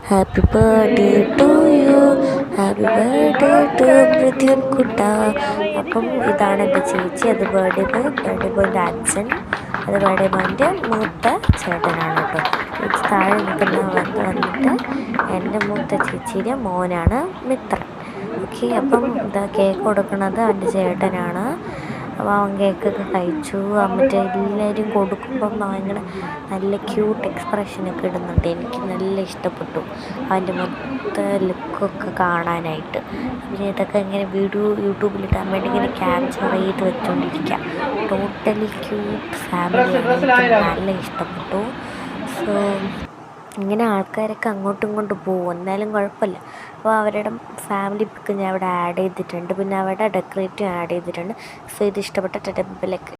Happy birthday to you, happy birthday to Mridyun കുട്ട. അപ്പം ഇതാണ് എൻ്റെ ചേച്ചി, അത് ബർത്ത്ഡേ ബോയിൻ്റെ അച്ഛൻ, അത് ബർത്ത്ഡേ ബോയിൻ്റെ മൂത്ത ചേട്ടനാണ് കേട്ടോ. ചേച്ചി താഴെ വന്നിട്ട് എൻ്റെ മൂത്ത ചേച്ചിയുടെ മോനാണ് മിത്രൻ. ഓക്കെ, അപ്പം ഇതാ കേക്ക് കൊടുക്കുന്നത് അവൻ്റെ ചേട്ടനാണ്. അപ്പോൾ അവൻ കേക്കൊക്കെ കഴിച്ചു. മറ്റേ എല്ലാവരും കൊടുക്കുമ്പം ഭയങ്കര നല്ല ക്യൂട്ട് എക്സ്പ്രഷനൊക്കെ ഇടുന്നുണ്ട്. എനിക്ക് നല്ല ഇഷ്ടപ്പെട്ടു അവൻ്റെ മൊത്ത ലുക്കൊക്കെ കാണാനായിട്ട്. പിന്നെ ഇതൊക്കെ ഇങ്ങനെ യൂട്യൂബിലിടാൻ വേണ്ടി ഇങ്ങനെ ക്യാപ്ചർ ചെയ്ത് വെച്ചുകൊണ്ടിരിക്കുക. ടോട്ടലി ക്യൂട്ട് ഫാമിലിയാണ്, എനിക്ക് നല്ല ഇഷ്ടപ്പെട്ടു. സോ ഇങ്ങനെ ആൾക്കാരൊക്കെ അങ്ങോട്ടും ഇങ്ങോട്ടും പോകും, എന്നാലും കുഴപ്പമില്ല. അപ്പോൾ അവരുടെ ഫാമിലി പിക്ക് ഞാൻ ഇവിടെ ആഡ് ചെയ്തിട്ടുണ്ട്, പിന്നെ അവിടെ ഡെക്കറേറ്റീവ് ആഡ് ചെയ്തിട്ടുണ്ട്. സോ ഇത് ഇഷ്ടപ്പെട്ട ടെറ്റബിലൊക്കെ